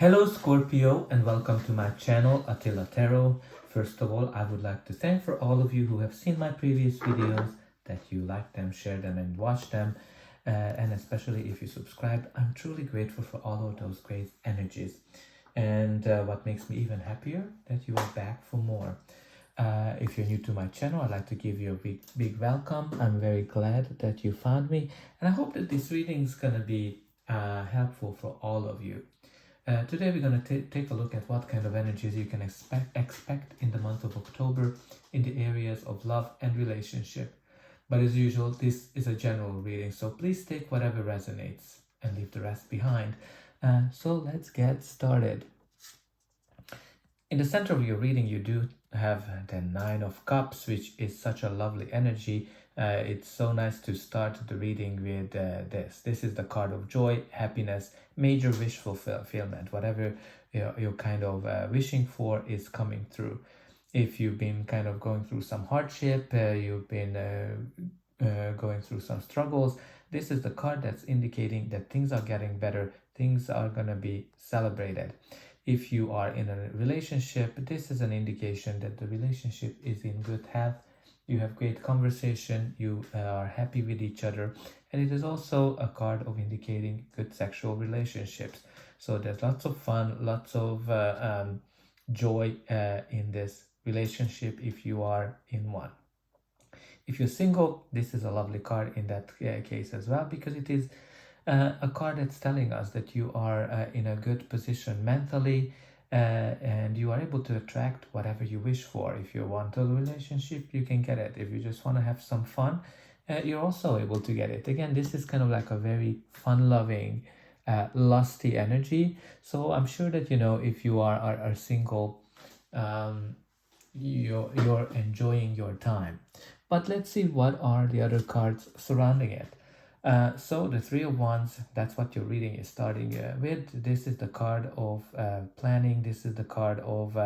Hello Scorpio and welcome to my channel Attila Tarot. First of all, I would like to thank for all of you who have seen my previous videos, that you like them, share them and watch them. And especially if you subscribe, I'm truly grateful for all of those great energies. And what makes me even happier, that you are back for more. If you're new to my channel, I'd like to give you a big welcome. I'm very glad that you found me, and I hope that this reading is going to be helpful for all of you. Today we're going to take a look at what kind of energies you can expect in the month of October in the areas of love and relationship. But as usual, this is a general reading, so please take whatever resonates and leave the rest behind. So let's get started. In the center of your reading, you do have the Nine of Cups, which is such a lovely energy. It's so nice to start the reading with this. This is the card of joy, happiness, major wish fulfillment. Whatever you're kind of wishing for is coming through. If you've been kind of going through some hardship, you've been going through some struggles, this is the card that's indicating that things are getting better, things are going to be celebrated. If you are in a relationship, this is an indication that the relationship is in good health. You have great conversation, you are happy with each other, and it is also a card of indicating good sexual relationships. So there's lots of fun, lots of joy in this relationship if you are in one. If you're single, this is a lovely card in that case as well, because it is a card that's telling us that you are in a good position mentally, and you are able to attract whatever you wish for. If you want a relationship, you can get it. If you just want to have some fun, you're also able to get it. Again, this is kind of like a very fun-loving, lusty energy. So I'm sure that, if you are single, you're enjoying your time. But let's see what are the other cards surrounding it. So the Three of Wands, that's what your reading is starting with. This is the card of planning. This is the card of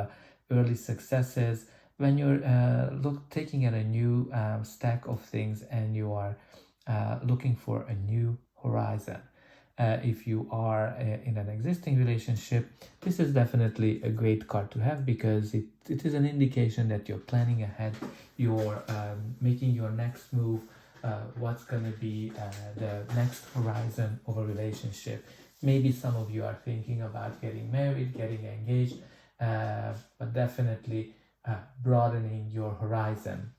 early successes. When you're taking at a new stack of things and you are looking for a new horizon. If you are in an existing relationship, this is definitely a great card to have, because it is an indication that you're planning ahead, you're making your next move, what's going to be the next horizon of a relationship. Maybe some of you are thinking about getting married, getting engaged, but definitely broadening your horizon.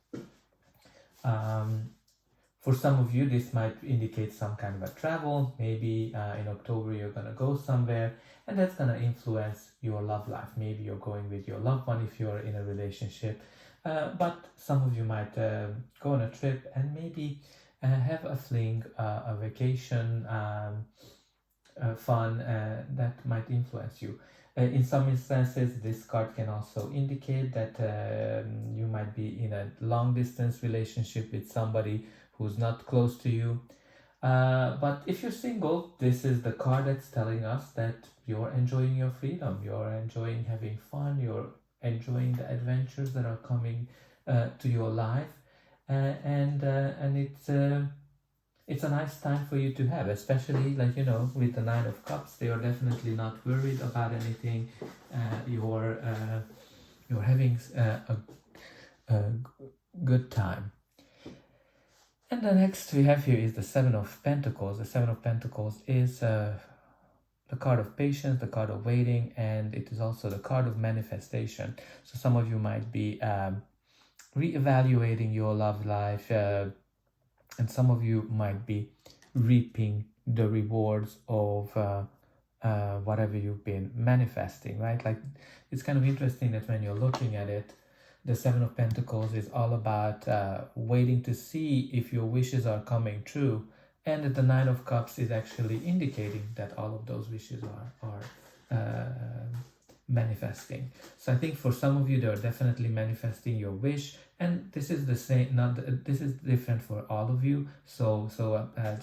For some of you, this might indicate some kind of a travel. Maybe in October you're going to go somewhere, and that's going to influence your love life. Maybe you're going with your loved one if you're in a relationship. But some of you might go on a trip and maybe have a fling, a vacation, fun that might influence you. In some instances, this card can also indicate that you might be in a long-distance relationship with somebody who's not close to you. But if you're single, this is the card that's telling us that you're enjoying your freedom, you're enjoying having fun, you're enjoying the adventures that are coming to your life, and it's a nice time for you to have, especially with the Nine of Cups. They are definitely not worried about anything. You're having a good time. And the next we have here is the Seven of Pentacles. The Seven of Pentacles is the card of patience, the card of waiting, and it is also the card of manifestation. So some of you might be re-evaluating your love life, and some of you might be reaping the rewards of whatever you've been manifesting, right? Like, it's kind of interesting that when you're looking at it, the Seven of Pentacles is all about waiting to see if your wishes are coming true. And the Nine of Cups is actually indicating that all of those wishes are manifesting. So I think for some of you, they're definitely manifesting your wish, and this is the same. This is different for all of you. So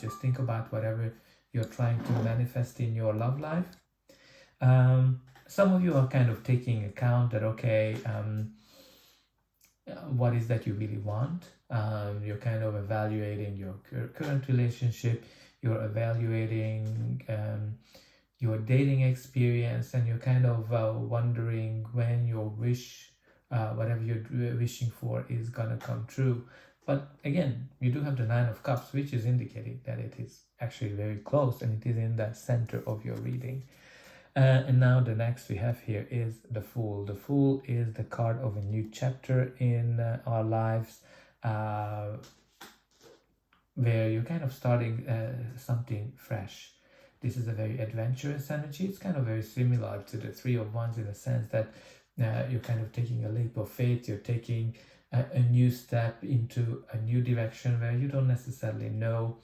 just think about whatever you're trying to manifest in your love life. Some of you are kind of taking account that, okay, what is that you really want. You're kind of evaluating your current relationship, you're evaluating your dating experience, and you're kind of wondering when your wish, whatever you're wishing for, is gonna come true. But again, you do have the Nine of Cups, which is indicating that it is actually very close and it is in the center of your reading. And now the next we have here is the Fool. The Fool is the card of a new chapter in our lives, where you're kind of starting something fresh. This is a very adventurous energy. It's kind of very similar to the Three of Wands in the sense that you're kind of taking a leap of faith. You're taking a new step into a new direction where you don't necessarily know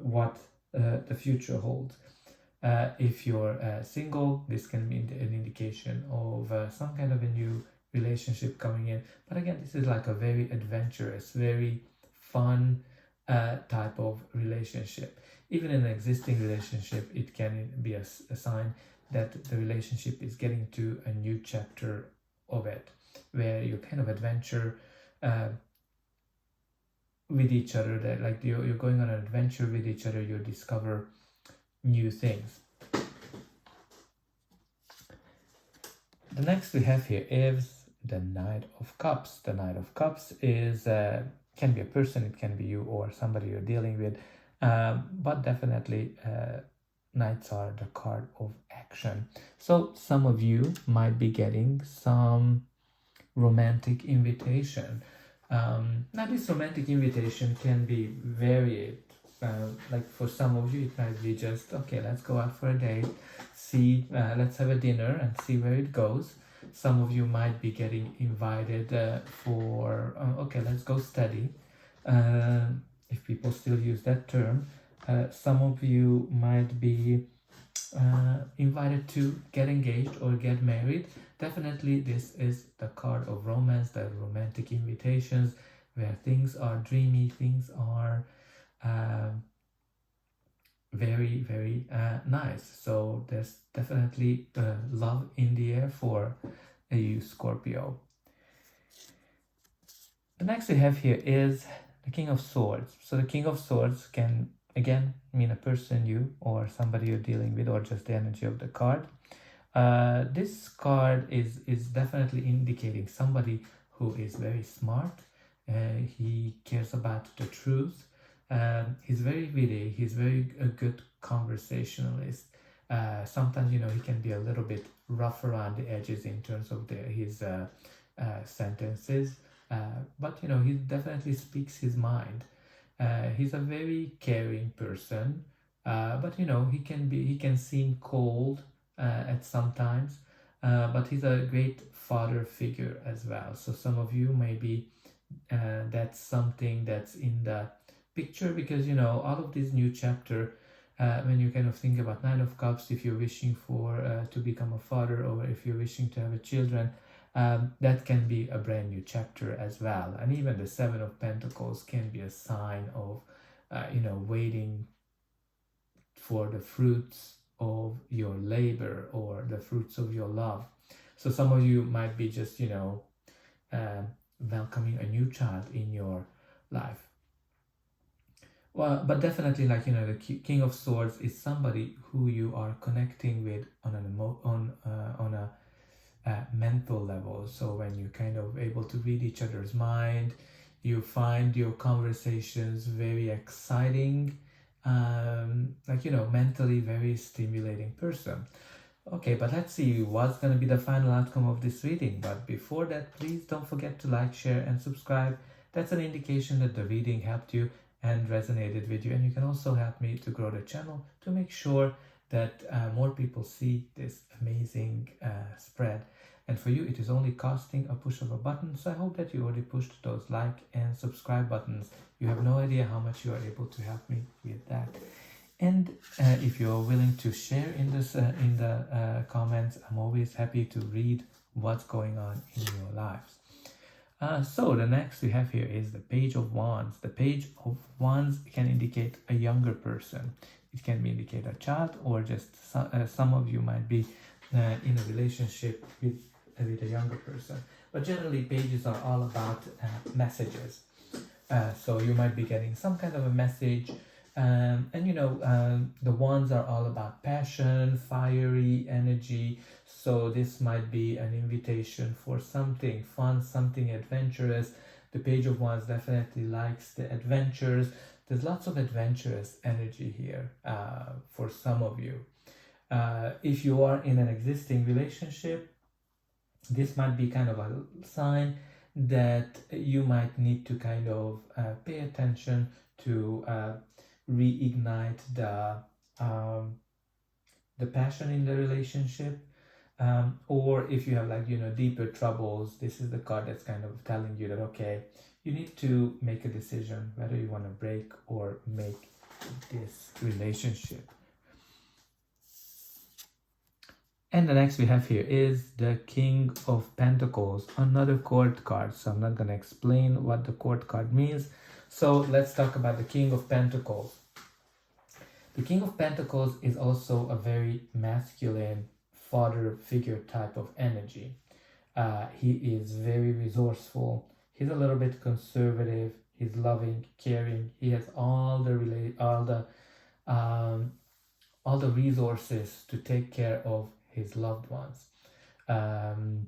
what the future holds. If you're single, this can be an indication of some kind of a new relationship coming in. But again, this is like a very adventurous, very fun type of relationship. Even in an existing relationship, it can be a sign that the relationship is getting to a new chapter of it, where you kind of adventure with each other, that like you're going on an adventure with each other, you discover new things. The next we have here is the Knight of Cups. The Knight of Cups is can be a person, it can be you or somebody you're dealing with, but definitely Knights are the card of action. So some of you might be getting some romantic invitation. Now this romantic invitation can be varied. Like for some of you it might be just, okay, let's go out for a date, see, let's have a dinner and see where it goes. Some of you might be getting invited for, okay, let's go study, if people still use that term. Some of you might be invited to get engaged or get married. Definitely this is the card of romance, the romantic invitations, where things are dreamy, things are very, very nice. So there's definitely love in the air for you, Scorpio. The next we have here is the King of Swords. So the King of Swords can again mean a person, you, or somebody you're dealing with, or just the energy of the card. This card is definitely indicating somebody who is very smart. He cares about the truth. He's very witty. He's very a good conversationalist. Sometimes, you know, he can be a little bit rough around the edges in terms of his sentences. But, you know, he definitely speaks his mind. He's a very caring person. But, you know, he can seem cold at some times. But he's a great father figure as well. So some of you maybe that's something that's in the picture, because, you know, all of this new chapter, when you kind of think about Nine of Cups, if you're wishing for to become a father, or if you're wishing to have a children, that can be a brand new chapter as well. And even the Seven of Pentacles can be a sign of you know, waiting for the fruits of your labor or the fruits of your love. So some of you might be just, you know, welcoming a new child in your life. Well, but definitely, like, you know, the King of Swords is somebody who you are connecting with on a mental level. So when you're kind of able to read each other's mind, you find your conversations very exciting, like, you know, mentally very stimulating person. Okay, but let's see what's going to be the final outcome of this reading. But before that, please don't forget to like, share and subscribe. That's an indication that the reading helped you and resonated with you, and you can also help me to grow the channel to make sure that more people see this amazing spread. And for you, it is only costing a push of a button, so I hope that you already pushed those like and subscribe buttons. You have no idea how much you are able to help me with that. And if you're willing to share in this in the comments, I'm always happy to read what's going on in your lives. So the next we have here is the Page of Wands. The Page of Wands can indicate a younger person. It can indicate a child, or just some of you might be in a relationship with a younger person. But generally, pages are all about messages. So you might be getting some kind of a message And the wands are all about passion, fiery energy. So this might be an invitation for something fun, something adventurous. The Page of Wands definitely likes the adventures. There's lots of adventurous energy here for some of you. If you are in an existing relationship, this might be kind of a sign that you might need to kind of pay attention to reignite the passion in the relationship. Or if you have deeper troubles, this is the card that's kind of telling you that, okay, you need to make a decision whether you want to break or make this relationship. And the next we have here is the King of Pentacles, another court card. So I'm not going to explain what the court card means. So let's talk about the King of Pentacles. The King of Pentacles is also a very masculine father figure type of energy. He is very resourceful. He's a little bit conservative. He's loving, caring. He has all the resources to take care of his loved ones. And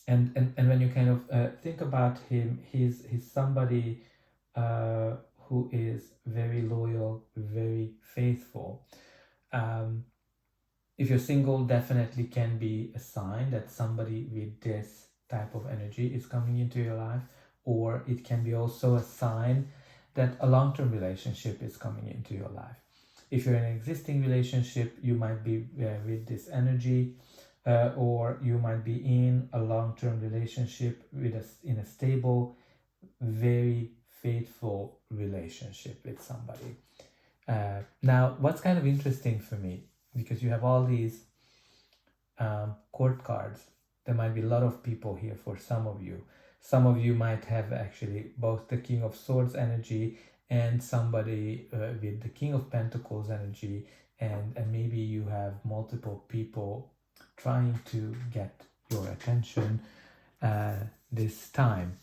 when you kind of think about him, he's somebody who is very loyal, very faithful. If you're single, definitely can be a sign that somebody with this type of energy is coming into your life, or it can be also a sign that a long-term relationship is coming into your life. If you're in an existing relationship, you might be with this energy, or you might be in a long-term relationship in a stable, very faithful relationship with somebody. Now, what's kind of interesting for me, because you have all these court cards, there might be a lot of people here for some of you. Some of you might have actually both the King of Swords energy and somebody with the King of Pentacles energy, and maybe you have multiple people trying to get your attention this time.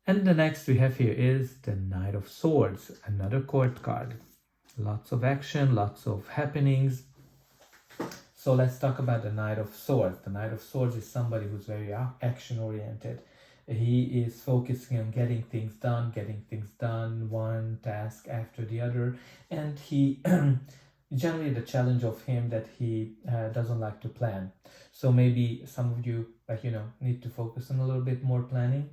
And the next we have here is the Knight of Swords, another court card. Lots of action, lots of happenings. So let's talk about the Knight of Swords. The Knight of Swords is somebody who's very action-oriented. He is focusing on getting things done, one task after the other. And he, generally the challenge of him that he doesn't like to plan. So maybe some of you, need to focus on a little bit more planning.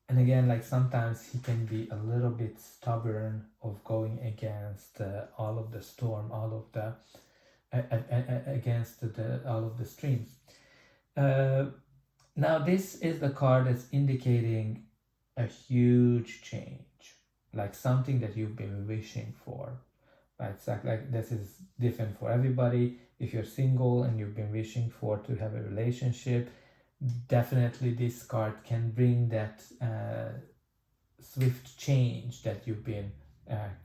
And again, sometimes he can be a little bit stubborn of going against all of the storm, all of the against all of the streams. Now this is the card that's indicating a huge change, like something that you've been wishing for. Right? It's like this is different for everybody. If you're single and you've been wishing for to have a relationship, definitely this card can bring that swift change that you've been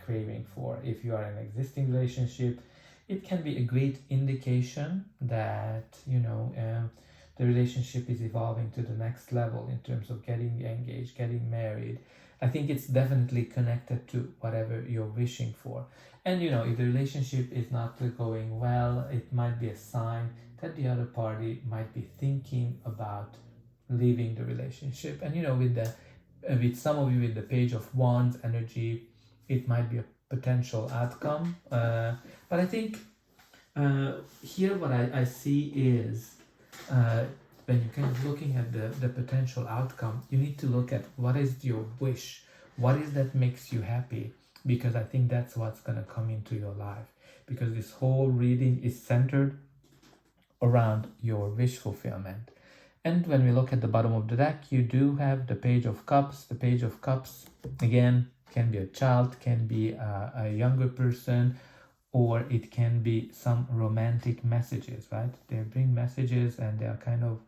craving for. If you are in an existing relationship, it can be a great indication that the relationship is evolving to the next level in terms of getting engaged, getting married. I think it's definitely connected to whatever you're wishing for. And if the relationship is not going well, it might be a sign that the other party might be thinking about leaving the relationship. And with some of you with the Page of Wands energy, it might be a potential outcome. But I think here what I see is when you're kind of looking at the potential outcome, you need to look at what is your wish, what is that makes you happy, because I think that's what's going to come into your life, because this whole reading is centered around your wish fulfillment. And when we look at the bottom of the deck, you do have the Page of Cups. The Page of Cups, again, can be a child, can be a younger person, or it can be some romantic messages, right? They bring messages and they are kind of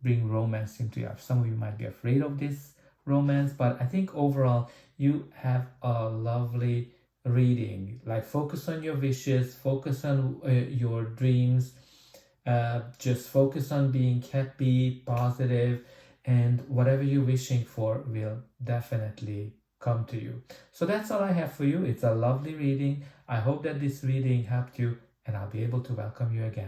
bring romance into your life. Some of you might be afraid of this romance, but I think overall you have a lovely reading. Focus on your wishes, focus on your dreams, just focus on being happy, positive, and whatever you're wishing for will definitely come to you. So that's all I have for you. It's a lovely reading. I hope that this reading helped you, and I'll be able to welcome you again.